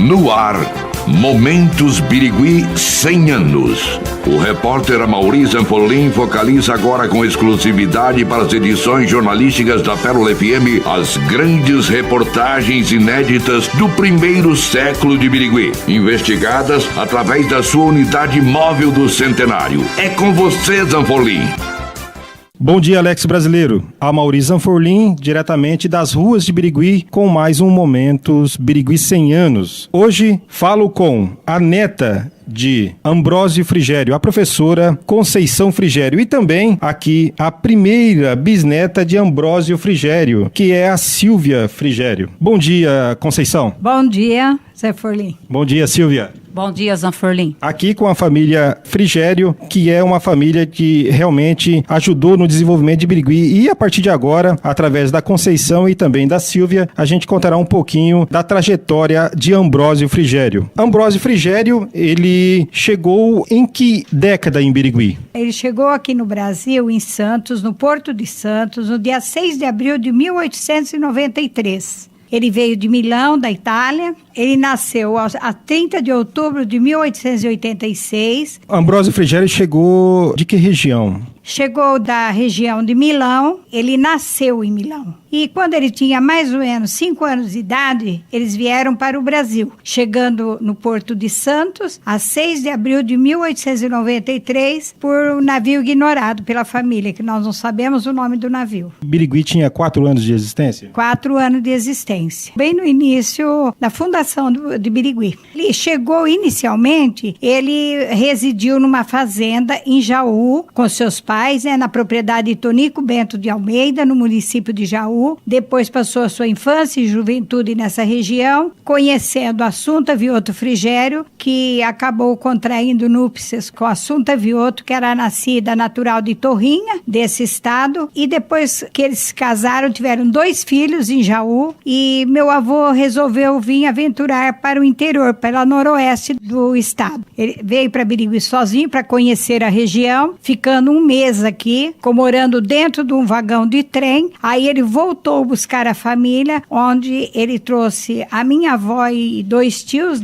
No ar, Momentos Birigui 100 anos. O repórter Amaury Zanfolim focaliza agora com exclusividade para as edições jornalísticas da Pérola FM as grandes reportagens inéditas do primeiro século de Birigui, investigadas através da sua unidade móvel do centenário. É com você, Zanfolim. Bom dia, Alex Brasileiro. Amaury Zanfolim, diretamente das ruas de Birigui, com mais um Momentos Birigui 100 anos. Hoje falo com a neta de Ambrósio Frigério, a professora Conceição Frigério, e também aqui a primeira bisneta de Ambrósio Frigério, que é a Silvia Frigério. Bom dia, Conceição. Bom dia, Zanfolim. Bom dia, Silvia. Bom dia, Zanfolim. Aqui com a família Frigério, que é uma família que realmente ajudou no desenvolvimento de Birigui, e a partir de agora, através da Conceição e também da Silvia, a gente contará um pouquinho da trajetória de Ambrósio Frigério. Ambrósio Frigério, ele chegou em que década em Birigui? Ele chegou aqui no Brasil, em Santos, no Porto de Santos, no dia 6 de abril de 1893. Ele veio de Milão, da Itália. Ele nasceu a 30 de outubro de 1886. Ambrósio Frigério chegou de que região? Chegou da região de Milão. Ele nasceu em Milão. E quando ele tinha mais ou menos 5 anos de idade, eles vieram para o Brasil, chegando no Porto de Santos, a 6 de abril de 1893, por um navio ignorado pela família, que nós não sabemos o nome do navio. Birigui tinha 4 anos de existência? 4 anos de existência. Bem no início da fundação de Birigui. Ele chegou inicialmente, ele residiu numa fazenda em Jaú, com seus pais, na propriedade de Tonico Bento de Almeida, no município de Jaú. Depois passou a sua infância e juventude nessa região, conhecendo Assunta Vioto Frigério, que acabou contraindo núpcias com Assunta Vioto, que era nascida natural de Torrinha, desse estado. E depois que eles se casaram, tiveram 2 filhos em Jaú. E meu avô resolveu vir aventurar para o interior, pela noroeste do estado. Ele veio para Birigui sozinho para conhecer a região, ficando um mês aqui, morando dentro de um vagão de trem. Aí ele voltou buscar a família, onde ele trouxe a minha avó e 2 tios,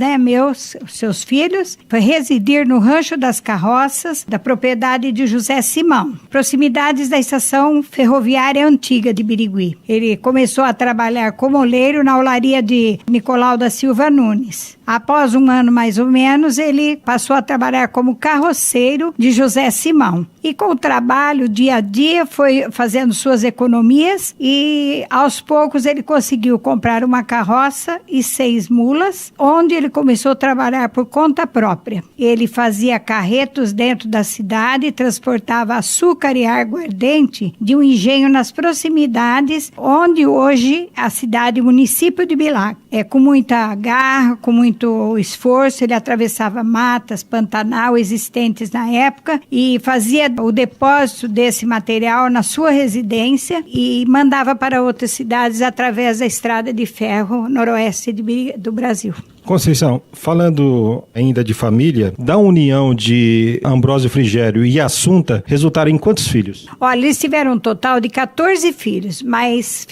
seus filhos, para residir no Rancho das Carroças, da propriedade de José Simão, proximidades da estação ferroviária antiga de Birigui. Ele começou a trabalhar como oleiro na olaria de Nicolau da Silva Nunes. Após 1 ano mais ou menos, ele passou a trabalhar como carroceiro de José Simão. E com o trabalho, dia a dia, foi fazendo suas economias e aos poucos ele conseguiu comprar uma carroça e 6 mulas, onde ele começou a trabalhar por conta própria. Ele fazia carretos dentro da cidade, transportava açúcar e aguardente de um engenho nas proximidades, onde hoje a cidade e município de Bilac. Com muita garra, com muito esforço, ele atravessava matas, Pantanal existentes na época e fazia o depósito desse material na sua residência e mandava para outras cidades através da estrada de ferro noroeste do Brasil. Conceição, falando ainda de família, da união de Ambrósio Frigério e Assunta, resultaram em quantos filhos? Olha, eles tiveram um total de 14 filhos, mas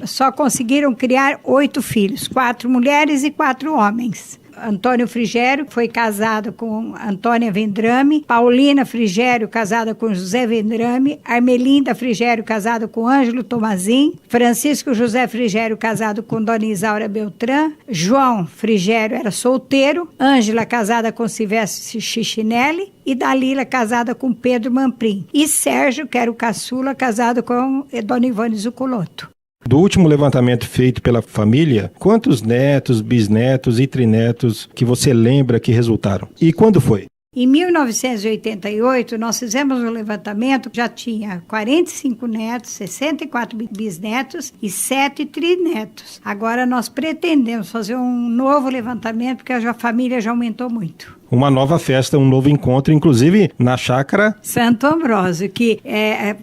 só conseguiram criar 8 filhos, 4 mulheres e 4 homens. Antônio Frigério foi casado com Antônia Vendrame, Paulina Frigério casada com José Vendrame, Armelinda Frigério casada com Ângelo Tomazin, Francisco José Frigério casado com Dona Isaura Beltrán, João Frigério era solteiro, Ângela casada com Silvestre Chichinelli e Dalila casada com Pedro Mamprim, e Sérgio, que era o caçula, casado com Dona Ivone Zuculoto. Do último levantamento feito pela família, quantos netos, bisnetos e trinetos que você lembra que resultaram? E quando foi? Em 1988, nós fizemos um levantamento, já tinha 45 netos, 64 bisnetos e 7 trinetos. Agora nós pretendemos fazer um novo levantamento, porque a família já aumentou muito. uma nova festa, um novo encontro, inclusive na chácara Santo Ambrósio, que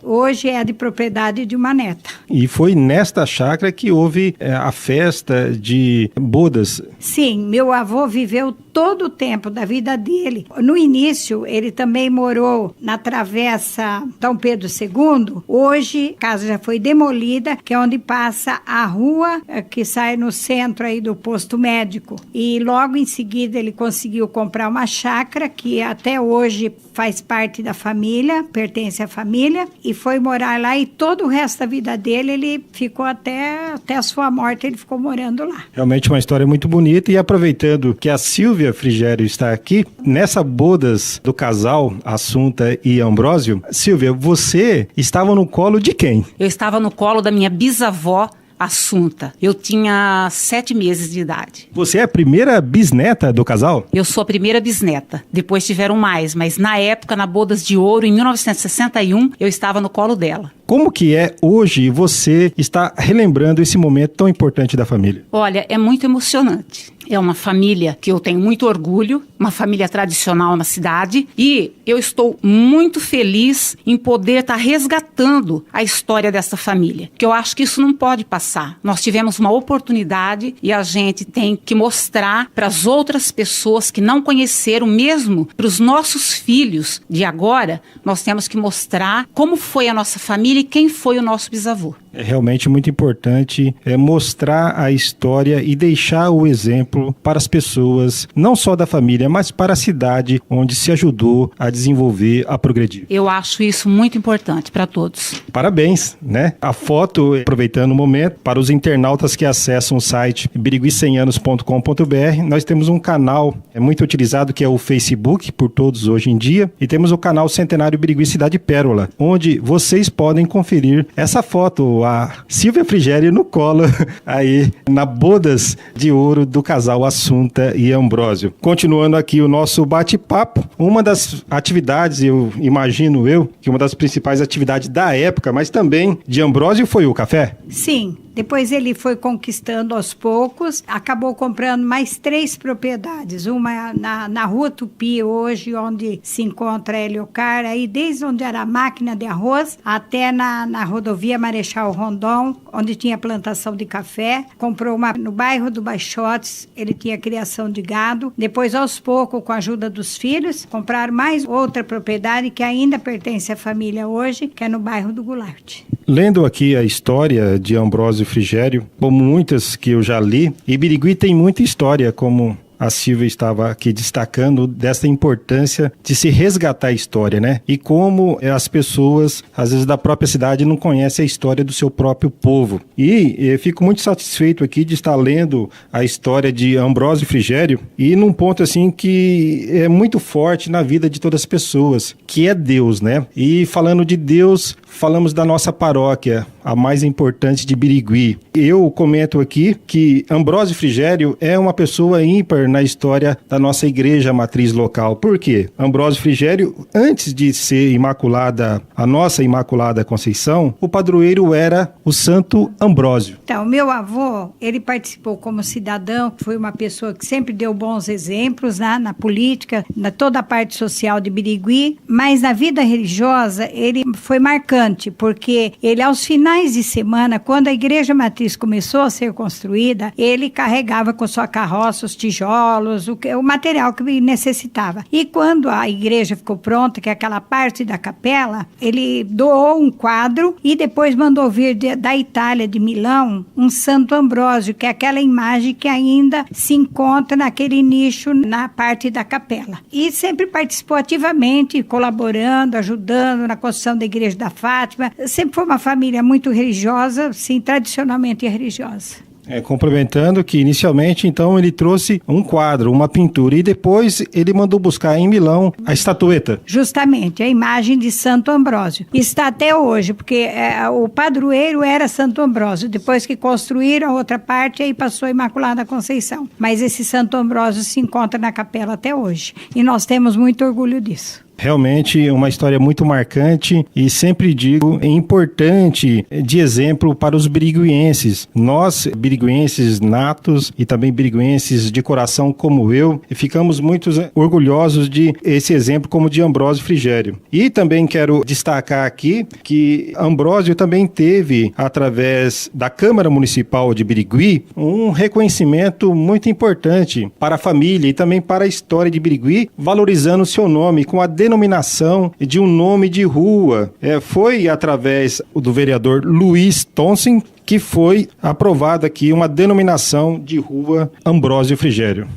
hoje é de propriedade de uma neta. E foi nesta chácara que houve a festa de bodas. Sim, meu avô viveu todo o tempo da vida dele. No início, ele também morou na Travessa Dom Pedro II. Hoje, a casa já foi demolida, que é onde passa a rua que sai no centro aí do posto médico. E logo em seguida ele conseguiu comprar uma chácara que até hoje faz parte da família, pertence à família, e foi morar lá, e todo o resto da vida dele ele ficou até a sua morte, ele ficou morando lá. Realmente uma história muito bonita. E aproveitando que a Silvia Frigério está aqui, nessa bodas do casal Assunta e Ambrósio, Silvia, você estava no colo de quem? Eu estava no colo da minha bisavó, Assunta. Eu tinha 7 meses de idade. Você é a primeira bisneta do casal? Eu sou a primeira bisneta. Depois tiveram mais, mas na época, na Bodas de Ouro, em 1961, eu estava no colo dela. Como que é hoje você está relembrando esse momento tão importante da família? Olha, é muito emocionante. É uma família que eu tenho muito orgulho, uma família tradicional na cidade, e eu estou muito feliz em poder estar resgatando a história dessa família, que eu acho que isso não pode passar. Nós tivemos uma oportunidade e a gente tem que mostrar para as outras pessoas que não conheceram, mesmo para os nossos filhos de agora, nós temos que mostrar como foi a nossa família e quem foi o nosso bisavô. É realmente muito importante mostrar a história e deixar o exemplo para as pessoas, não só da família, mas para a cidade onde se ajudou a desenvolver, a progredir. Eu acho isso muito importante para todos. Parabéns, né? A foto, aproveitando o momento, para os internautas que acessam o site birigui100anos.com.br, nós temos um canal muito utilizado que é o Facebook, por todos hoje em dia, e temos o canal Centenário Birigui Cidade Pérola, onde vocês podem conferir essa foto, a Silvia Frigério no colo, aí na bodas de ouro do casal Assunta e Ambrósio. Continuando aqui o nosso bate-papo, uma das atividades, eu imagino que uma das principais atividades da época, mas também de Ambrósio, foi o café? Sim. Depois ele foi conquistando aos poucos, acabou comprando mais 3 propriedades, uma na Rua Tupi hoje, onde se encontra a Heliocar, aí desde onde era a máquina de arroz, até na rodovia Marechal Rondon, onde tinha plantação de café, comprou uma no bairro do Baixotes, ele tinha criação de gado, depois aos poucos, com a ajuda dos filhos, compraram mais outra propriedade que ainda pertence à família hoje, que é no bairro do Goulart. Lendo aqui a história de Ambrósio Frigério, como muitas que eu já li, e Birigui tem muita história, como a Silvia estava aqui destacando, dessa importância de se resgatar a história, né? E como as pessoas, às vezes da própria cidade, não conhecem a história do seu próprio povo. E eu fico muito satisfeito aqui de estar lendo a história de Ambrósio Frigério, e num ponto assim que é muito forte na vida de todas as pessoas, que é Deus, né? E falando de Deus, falamos da nossa paróquia, a mais importante de Birigui. Eu comento aqui que Ambrósio Frigério é uma pessoa ímpar na história da nossa igreja matriz local. Por quê? Ambrósio Frigério, antes de ser imaculada, a nossa Imaculada Conceição, o padroeiro era o Santo Ambrósio. Então, meu avô, ele participou como cidadão, foi uma pessoa que sempre deu bons exemplos, né, na política, na toda a parte social de Birigui, mas na vida religiosa ele foi marcante, porque ele aos finais de semana, quando a igreja matriz começou a ser construída, ele carregava com sua carroça os tijolos, o material que necessitava. E quando a igreja ficou pronta, que é aquela parte da capela, ele doou um quadro e depois mandou vir da Itália, de Milão, um Santo Ambrósio, que é aquela imagem que ainda se encontra naquele nicho na parte da capela. E sempre participou ativamente, colaborando, ajudando na construção da igreja da Fátima. Sempre foi uma família muito religiosa, sim, tradicionalmente religiosa. Complementando que inicialmente, então, ele trouxe um quadro, uma pintura, e depois ele mandou buscar em Milão a estatueta. Justamente, a imagem de Santo Ambrósio. Está até hoje, porque o padroeiro era Santo Ambrósio. Depois que construíram a outra parte, aí passou a Imaculada Conceição. Mas esse Santo Ambrósio se encontra na capela até hoje. E nós temos muito orgulho disso. Realmente uma história muito marcante e sempre digo, é importante de exemplo para os biriguenses. Nós, biriguenses natos e também biriguenses de coração como eu, ficamos muito orgulhosos de esse exemplo como de Ambrósio Frigério. E também quero destacar aqui que Ambrósio também teve, através da Câmara Municipal de Birigui, um reconhecimento muito importante para a família e também para a história de Birigui, valorizando seu nome com a denominação de um nome de rua. Foi através do vereador Luiz Tonsin que foi aprovada aqui uma denominação de rua Ambrósio Frigério.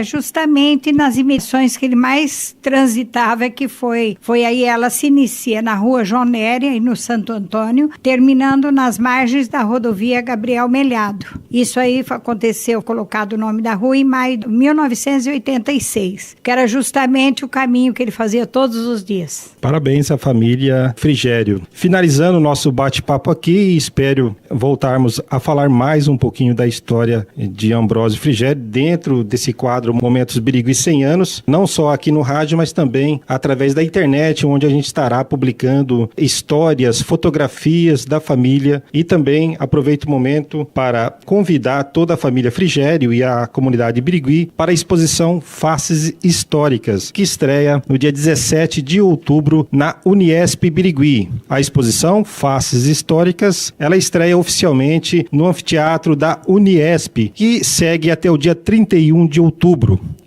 Justamente nas imediações que ele mais transitava, que foi aí ela se inicia na rua João Néria e no Santo Antônio, terminando nas margens da rodovia Gabriel Melhado. Isso aí aconteceu, colocado o nome da rua em maio de 1986, que era justamente o caminho que ele fazia todos os dias. Parabéns à família Frigério. Finalizando o nosso bate-papo aqui, espero voltarmos a falar mais um pouquinho da história de Ambrósio Frigério dentro desse quadro Momentos Birigui 100 anos, não só aqui no rádio, mas também através da internet, onde a gente estará publicando histórias, fotografias da família, e também aproveito o momento para convidar toda a família Frigério e a comunidade Birigui para a exposição Faces Históricas, que estreia no dia 17 de outubro na Uniesp Birigui. A exposição Faces Históricas, ela estreia oficialmente no anfiteatro da Uniesp, que segue até o dia 31 de outubro.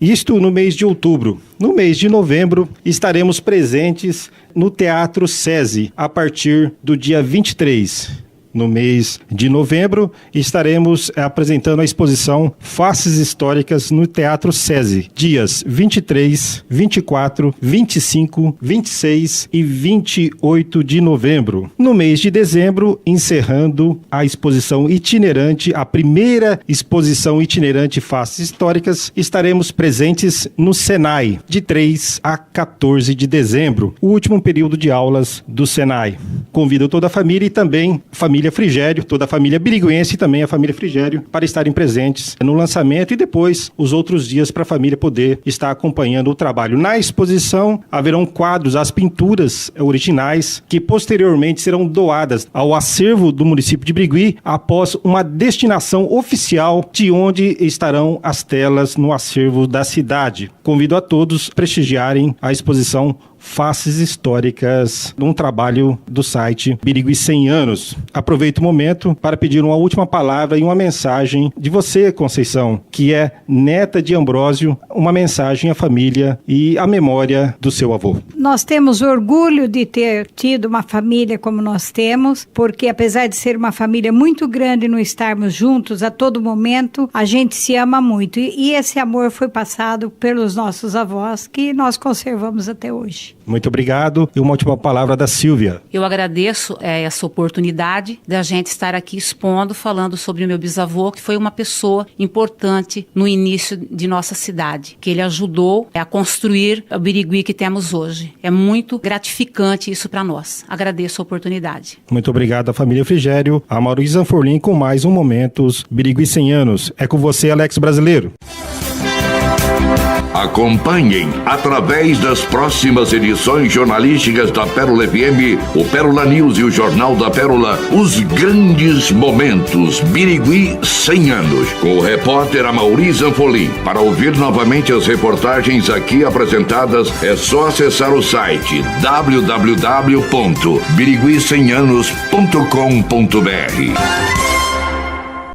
Isto no mês de outubro. No mês de novembro, estaremos presentes no Teatro SESI, a partir do dia 23. No mês de novembro, estaremos apresentando a exposição Faces Históricas no Teatro SESI, dias 23, 24, 25, 26 e 28 de novembro. No mês de dezembro, encerrando a exposição itinerante, a primeira exposição itinerante Faces Históricas, estaremos presentes no Senai, de 3 a 14 de dezembro, o último período de aulas do Senai. Convido toda a família e também família Frigério, toda a família biriguense e também a família Frigério para estarem presentes no lançamento e depois os outros dias para a família poder estar acompanhando o trabalho. Na exposição haverão quadros, as pinturas originais que posteriormente serão doadas ao acervo do município de Birigui após uma destinação oficial de onde estarão as telas no acervo da cidade. Convido a todos a prestigiarem a exposição Faces Históricas, um trabalho do site Birigui 100 anos. Aproveito o momento para pedir uma última palavra e uma mensagem de você, Conceição, que é neta de Ambrósio, uma mensagem à família e à memória do seu avô. Nós temos orgulho de ter tido uma família como nós temos, porque apesar de ser uma família muito grande e não estarmos juntos a todo momento, a gente se ama muito. E esse amor foi passado pelos nossos avós, que nós conservamos até hoje. Muito obrigado. E uma última palavra da Silvia. Eu agradeço essa oportunidade da gente estar aqui expondo, falando sobre o meu bisavô, que foi uma pessoa importante no início de nossa cidade, que ele ajudou a construir o Birigui que temos hoje. É muito gratificante isso para nós. Agradeço a oportunidade. Muito obrigado à família Frigério, a Maurício Zanforlin com mais um Momentos Birigui 100 anos. É com você, Alex Brasileiro. Acompanhem, através das próximas edições jornalísticas da Pérola FM, o Pérola News e o Jornal da Pérola, os grandes momentos Birigui 100 anos, com o repórter Amaury Zanfolin. Para ouvir novamente as reportagens aqui apresentadas, é só acessar o site www.birigui100anos.com.br.